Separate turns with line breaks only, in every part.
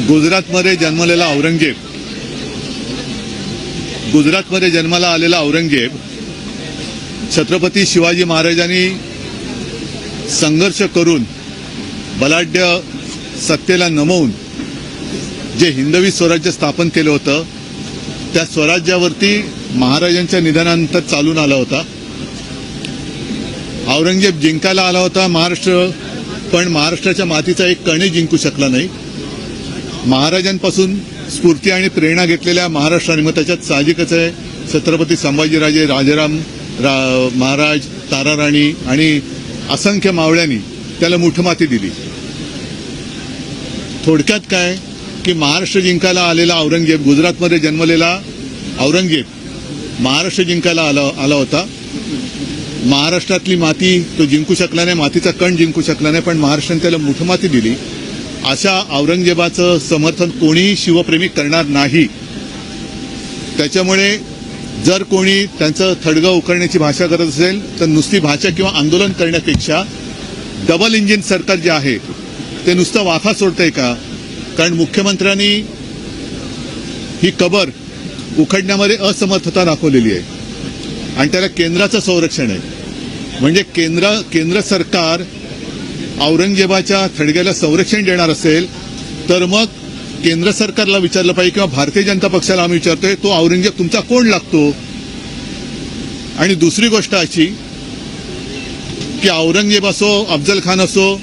गुजरातमध्ये जन्मलेला औरंगजेब, गुजरातमध्ये जन्माला आलेला औरंगजेब छत्रपती शिवाजी महाराजांनी संघर्ष करून बलाढ्य सत्तेला नमवून जे हिंदवी स्वराज्य स्थापन केलं होतं त्या स्वराज्यावरती महाराजांच्या निधनानंतर चालून आला होता. औरंगजेब जिंकायला आला होता महाराष्ट्र, पण महाराष्ट्राच्या मातीचा एक कणही जिंकू शकला नाही. महाराजांपासून स्फूर्ती आणि प्रेरणा घेतलेल्या महाराष्ट्राने, मग त्याच्यात साहजिकच आहे छत्रपती संभाजीराजे, राजाराम महाराज, ताराराणी आणि असंख्य मावळ्यांनी त्याला मुठमाती दिली. थोडक्यात काय की महाराष्ट्र जिंकायला आलेला औरंगजेब, गुजरातमध्ये जन्मलेला औरंगजेब महाराष्ट्र जिंकायला आला होता. महाराष्ट्रातली माती तो जिंकू शकला नाही, मातीचा कण जिंकू शकला नाही, पण महाराष्ट्राने त्याला मुठमाती दिली. अशा औरंगजेबाचं समर्थन कोणीही शिवप्रेमी करणार नाही. त्याच्यामुळे जर कोणी त्यांचं थडगं उकरण्याची भाषा करत असेल तर नुसती भाषा किंवा आंदोलन करण्यापेक्षा डबल इंजिन सरकार जे आहे ते नुसतं वाफा सोडतंय का? कारण मुख्यमंत्र्यांनी ही कबर उखडण्यामध्ये असमर्थता दाखवलेली आहे आणि त्याला केंद्राचं संरक्षण आहे. म्हणजे केंद्र सरकार औरंगजेबाच्या थडग्याला संरक्षण देणार असेल तर मग केंद्र सरकारला विचारलं पाहिजे किंवा भारतीय जनता पक्षाला आम्ही विचारतोय तो औरंगजेब तुमचा कोण लागतो? आणि दुसरी गोष्ट अशी की औरंगजेब असो, अफजल खान असो,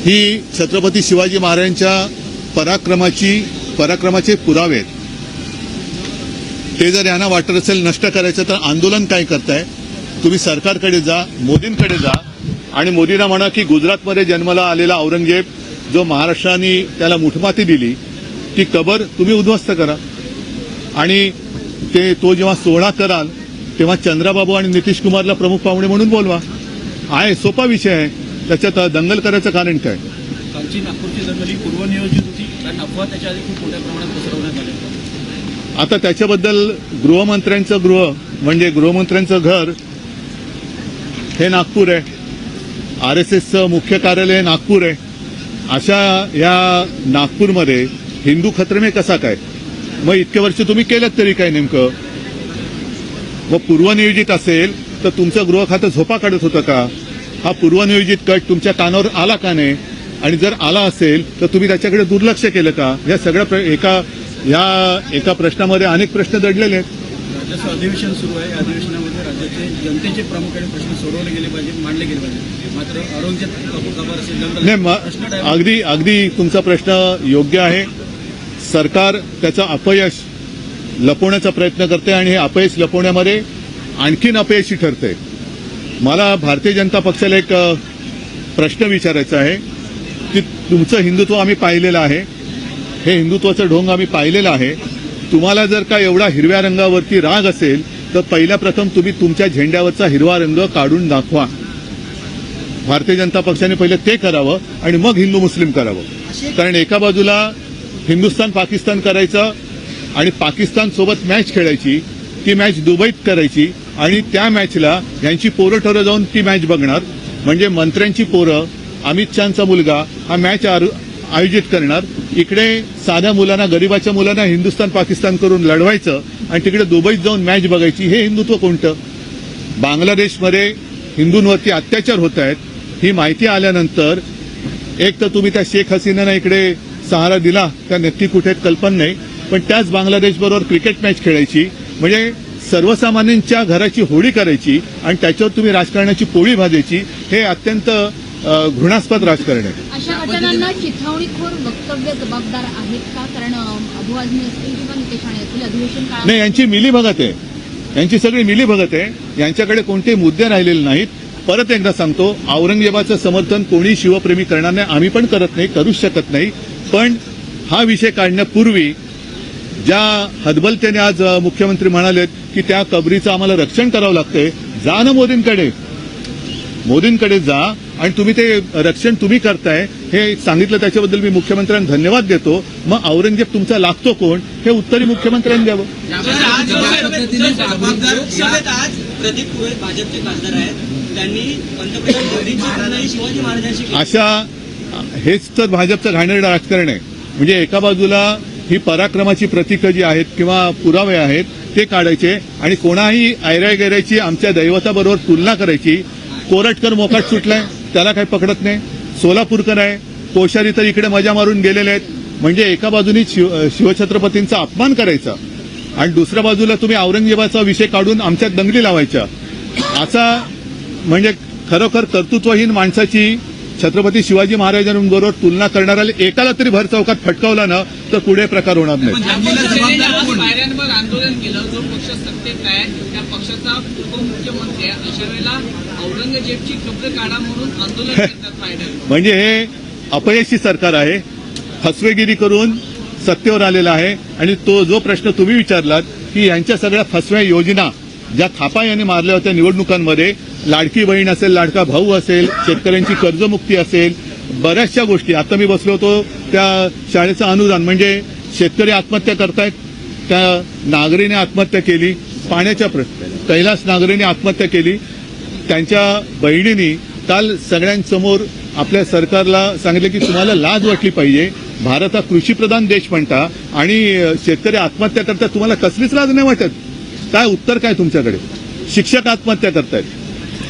ही छत्रपती शिवाजी महाराजांच्या पराक्रमाचे पुरावे आहेत. ते जर यांना वाटत असेल नष्ट करायचं तर आंदोलन काय करताय? तुम्ही सरकारकडे जा, मोदींकडे जा आणि मोदींना म्हणा की गुजरातमध्ये जन्माला आलेला औरंगजेब जो महाराष्ट्राने त्याला मुठमाती दिली ती कबर तुम्ही उद्ध्वस्त करा. आणि तो जेव्हा सोहळा कराल तेव्हा चंद्राबाबू आणि नितीश कुमारला प्रमुख पाहुणे म्हणून बोलवा. आहे सोपा विषय आहे, त्याच्यात दंगल करायचं कारण काय?
कालची नागपूरची दंगल ही पूर्वनियोजित होती, कारण अफवा त्याच्या आधी खूप मोठ्या प्रमाणात पसरवण्यात आल्या.
आता त्याच्याबद्दल गृहमंत्र्यांचं घर हे नागपूर आहे, RSSचं मुख्य कार्यालय नागपूर आहे. अशा या नागपूरमध्ये हिंदू खतरे कसा काय? मग इतके वर्ष तुम्ही केलं तरी काय नेमकं? मग पूर्वनियोजित असेल तर तुमचं गृह खातं झोपा काढत होतं का? हा पूर्वनियोजित कट तुमच्या कानावर आला का नाही? आणि जर आला असेल तर तुम्ही त्याच्याकडे दुर्लक्ष केलं का? या सगळ्या एका प्रश्नामध्ये अनेक प्रश्न दडलेले आहेत.
राज्याचं अधिवेशन सुरू आहे, अधिवेशनामध्ये राज्याचे जनतेचे प्रामुख्याने प्रश्न सोडवले गेले पाहिजे, मांडले गेले पाहिजे. मात्र औरंगजेब
नाही, अगदी तुमचा प्रश्न योग्य आहे. सरकार त्याचं अपयश लपवण्याचा प्रयत्न करते आणि हे अपयश लपवण्यामध्ये आणखीन अपयशी ठरते. मला भारतीय जनता पक्षाला एक प्रश्न विचारायचा आहे की तुमचं हिंदुत्व आम्ही पाहिलेलं आहे, हे हिंदुत्वाचं ढोंग आम्ही पाहिलेलं आहे. तुम्हाला जर का एवढा हिरव्या रंगावरती राग असेल तर पहिल्या प्रथम तुम्ही तुमच्या झेंड्यावरचा हिरवा रंग काढून दाखवा. भारतीय जनता पक्षाने पहिले ते करावं आणि मग हिंदू मुस्लिम करावं. कारण एका बाजूला हिंदुस्थान पाकिस्तान करायचं आणि पाकिस्तान सोबत मॅच खेळायची, ती मॅच दुबईत करायची आणि त्या मॅचला यांची पोरं ठरं जाऊन ती मॅच बघणार. म्हणजे मंत्र्यांची पोरं, अमित शहाचा मुलगा हा मॅच आयोजित करणार. इकडे साध्या मुलांना, गरीबाच्या मुलांना हिंदुस्थान पाकिस्तान करून लढवायचं आणि तिकडे दुबईत जाऊन मॅच बघायची. हे हिंदुत्व कोणतं? बांगलादेशमध्ये हिंदूंवरती अत्याचार होत आहेत ही माहिती आल्यानंतर एक तर तुम्ही त्या शेख हसीनाला इकडे सहारा दिला, त्या नक्की कुठे कल्पना नाही, पण त्याच बांगलादेशबरोबर क्रिकेट मॅच खेळायची. म्हणजे सर्वसामान्यांच्या घराची होळी करायची आणि त्याच्यावर तुम्ही राजकारणाची पोळी भाजायची. हे अत्यंत घृणास्पद राजकारण आहे.
अशा घटनांना चिथावणीखोर वक्तव्य जबाबदार आहेत का? कारण अबू आझमी असतील किंवा नितेश राणे असतील अधिवेशन काळात
नाही, यांची मिलीभगत आहे, यांची सगळी मिलीभगत आहे. यांच्याकडे कोणते मुद्दे राहिलेले नाहीत. परत एकदा सांगतो, औरंगजेबाचं समर्थन कोणी शिवप्रेमी करणार नाही, आम्ही पण करत नाही, करूच शकत नाही. पण हा विषय काढण्यापूर्वी ज्या हतबलतेने आज मुख्यमंत्री म्हणालेत की त्या कबरीचं आम्हाला रक्षण करावं लागतंय, जा ना मोदींकडे जा आणि तुम्ही ते रक्षण तुम्ही करताय हे सांगितलं, त्याच्याबद्दल मी मुख्यमंत्र्यांना धन्यवाद देतो. मग औरंगजेब तुमचा लागतो कोण हे उत्तरही मुख्यमंत्र्यांनी द्यावं.
प्रदीप भाजपचे खासदार आहेत, त्यांनी पंतप्रधान मोदींची शिवाजी महाराजांशी
हेच तर भाजपचं घाणेरडं राजकारण आहे. म्हणजे एका बाजूला ही पराक्रमाची प्रतीकं जी आहेत किंवा पुरावे आहेत ते काढायचे आणि कोणाही ऐऱ्या-गैऱ्याची आमच्या दैवताबरोबर तुलना करायची. कोरटकर मोकाट सुटलाय, त्याला काही पकडत नाही. सोलापूरकर आहे, कोश्यारी तर इकडे मजा मारून गेलेले आहेत. म्हणजे एका बाजूनी शिवछत्रपतींचा अपमान करायचा आणि दुसऱ्या बाजूला तुम्ही औरंगजेबाचा विषय काढून आमच्यात दंगली लावायच्या. असा म्हणजे खरोखर कर्तृत्वहीन माणसाची छत्रपती शिवाजी महाराजांबरोबर तुलना करणाऱ्याला एकाला तरी भर चौकात फटकावला ना तर पुढे प्रकार होणार नाही.
पायऱ्यांवर आंदोलन केलं. जो पक्ष सत्तेत आहे त्या पक्षाचा उपमुख्यमंत्री आहे. अशा वेळेला औरंगजेबची कब्र काढा म्हणून आंदोलन करतात पायऱ्यांवर.
म्हणजे हे अपयशी सरकार आहे, फसवेगिरी करून सत्तेवर आलेला आहे. आणि तो जो प्रश्न तुम्ही विचारलात की यांच्या सगळ्या फसव्या योजना ज्या थापा यांनी मारल्या होत्या निवडणुकांमध्ये, लाडकी बहीण असेल, लाडका भाऊ असेल, शेतकऱ्यांची कर्जमुक्ती असेल, बऱ्याचशा गोष्टी. आता मी बसलो होतो त्या शाळेचं अनुदान, म्हणजे शेतकरी आत्महत्या करतायत, त्या नागरीने आत्महत्या केली. पाण्याच्या कैलास नागरीने आत्महत्या केली. त्यांच्या बहिणींनी काल सगळ्यांसमोर आपल्या सरकारला सांगितलं की तुम्हाला लाज वाटली पाहिजे. भारत हा कृषीप्रधान देश म्हणता आणि शेतकरी आत्महत्या करतात, तुम्हाला कसलीच लाज नाही वाटत? काय उत्तर काय तुमच्याकडे? शिक्षक आत्महत्या करतायत.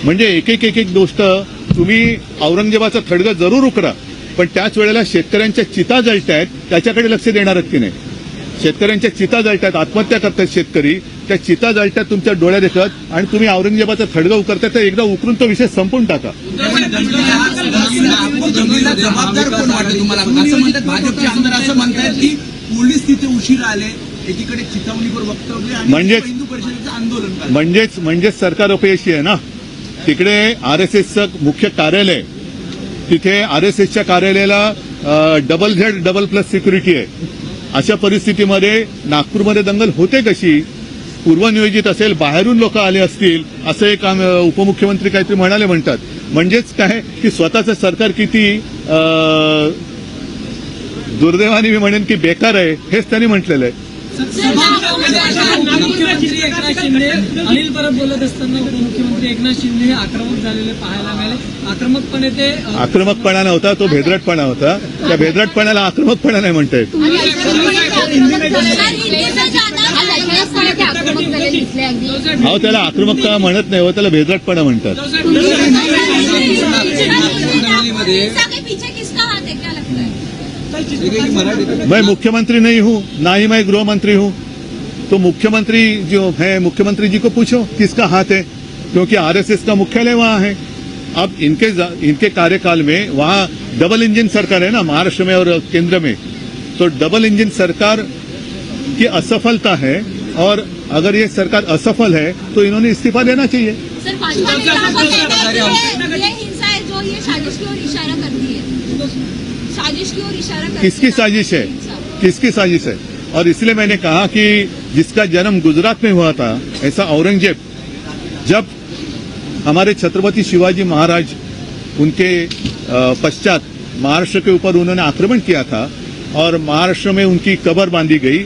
म्हणजे एक एक गोष्ट तुम्ही औरंगजेबाचं थडगं जरूर उकरा, पण त्याच वेळेला शेतकऱ्यांच्या चिता जळतायत त्याच्याकडे लक्ष देणार आहेत की नाही? शेतकऱ्यांच्या चिता जळतायत, आत्महत्या करतायत शेतकरी, त्या चिता जळतायत तुमच्या डोळ्या देखत आणि तुम्ही औरंगजेबाचं थडगं उकरताय. तर एकदा उकरून तो विषय संपून टाका.
जबाबदार कोण वाटतं तुम्हाला? असं म्हणतात भाजपचे आमदार, असं म्हणतात की पोलीस तिथे उशीर आले, एकीकडे चिथावणीवर वक्तव्य आणि हिंदू परिषदेचं आंदोलन.
म्हणजेच सरकार अपयशी आहे ना. तिकडे आरएसएसचं मुख्य कार्यालय, तिथे आरएसएसच्या कार्यालयाला डबल+ सिक्युरिटी आहे. अशा परिस्थितीमध्ये नागपूरमध्ये दंगल होते कशी? पूर्वनियोजित असेल, बाहेरून लोक आले असतील, असं एक उपमुख्यमंत्री काहीतरी म्हणाले म्हणतात. म्हणजेच काय की स्वतःचं सरकार किती दुर्दैवाने मी म्हणेन की बेकार आहे, हेच त्यांनी म्हटलेलं आहे.
मुख्यमंत्री एकनाथ शिंदे अनिल परब बोलत असताना उपमुख्यमंत्री एकनाथ शिंदे हे आक्रमक झालेले पाहायला मिळाले. आक्रमकपणे ते
आक्रमकपणा नव्हता, तो भेदरटपणा होता. त्या भेदरटपणाला आक्रमकपणा नाही म्हणता येत. अहो, त्याला आक्रमकता म्हणत नाही, त्याला भेदरटपणा म्हणतात. मैं मुख्यमंत्री नहीं हूँ, ना ही मैं गृह मंत्री हूँ. तो मुख्यमंत्री जो है, मुख्यमंत्री जी को पूछो किसका हाथ है, क्योंकि आरएसएस का मुख्यालय वहाँ है. अब इनके कार्यकाल में वहाँ डबल इंजन सरकार है ना, महाराष्ट्र में और केंद्र में. तो डबल इंजन सरकार की असफलता है और अगर ये सरकार असफल है तो इन्होंने इस्तीफा देना चाहिए.
सर, भाजपा ने कहा कि ये हिंसा है जो ये साजिश की ओर इशारा करती है. साजिश की ओर इशारा करती है.
किसकी साजिश है? किसकी साजिश है? और इसलिए मैंने कहा कि जिसका जन्म गुजरात में हुआ था, ऐसा औरंगजेब, जब हमारे छत्रपति शिवाजी महाराज उनके पश्चात महाराष्ट्र के ऊपर उन्होंने आक्रमण किया था और महाराष्ट्र में उनकी कब्र बांधी गई.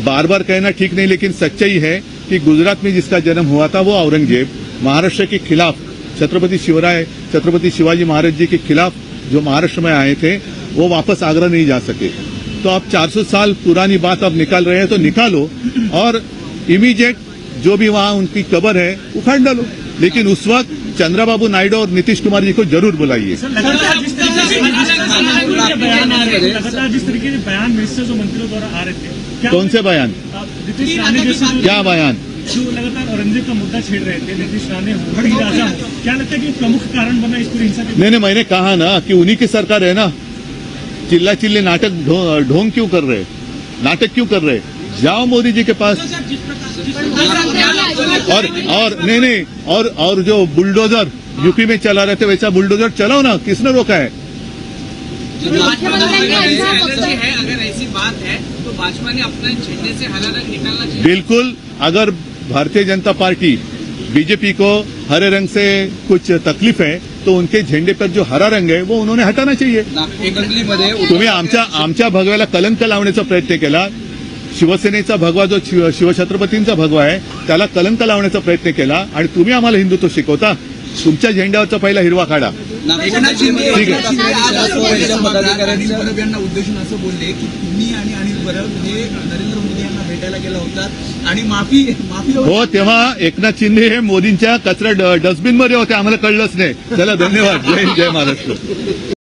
बार बार कहना ठीक नहीं, लेकिन सच्चाई है कि गुजरात में जिसका जन्म हुआ था वो औरंगजेब महाराष्ट्र के खिलाफ, छत्रपति शिवाजी महाराज जी के खिलाफ जो महाराष्ट्र में आए थे, वो वापस आगरा नहीं जा सके. तो आप 400 साल पुरानी बात आप निकाल रहे हैं तो निकालो और इमीडिएट जो भी वहां उनकी कब्र है उखाड़ डालो. लेकिन उस वक्त चंद्रबाबू नायडू और नीतीश कुमार जी को जरूर बुलाइए.
लगातार जिस तरीके से बयान मिनिस्टर जो मंत्रियों द्वारा आ रहे थे,
कौन से बयान?
नीतीश राणे जैसे
क्या बयान?
जो लगातार औरंगजेब का मुद्दा छेड़ रहे थे, नीतीश राणे राजा हो, क्या लगता है कि प्रमुख कारण बना इस पूरी हिंसा के?
नहीं, मैंने कहा ना कि उन्हीं की सरकार है ना. चिल्ला चिल्ली नाटक ढोंग क्यों कर रहे, नाटक क्यों कर रहे? जाओ मोदी जी के पास. और नहीं और जो बुलडोजर यूपी में चला रहे थे, वैसा बुलडोजर चलाओ ना. किसने रोका है?
अगर ऐसी बात है तो भाजपा ने अपने झंडे से हरा रंग निकालना चाहिए.
बिल्कुल. अगर भारतीय जनता पार्टी बीजेपी को हरे रंग से कुछ तकलीफ है तो उनके झंडे पर जो हरा रंग है वो उन्होंने हटाना चाहिए. तुम्ही आमच्या भगव्याला कलंक लावण्याचा प्रयत्न केला. शिवसेनेचा भगवा जो शिवछत्रपतींचा भगवा आहे त्याला कलंक लावण्याचा प्रयत्न केला आणि तुम्ही आम्हाला हिंदुत्व शिकवता. तुमच्या झेंड्यावरचा पहिला हिरवा काढा.
एकनाथ शिंदे
ठीक आहे.
आज असं सभागृहात अनिल परब यांना उद्देशून असं बोलले की तुम्ही आणि अनिल परब हे नरेंद्र मोदी यांना भेटायला गेला होतात आणि माफी
हो, तेव्हा एकनाथ शिंदे हे मोदींच्या कचरा डस्टबिनमध्ये होते, आम्हाला कळलंच नाही. चला, धन्यवाद. जय हिंद, जय महाराष्ट्र.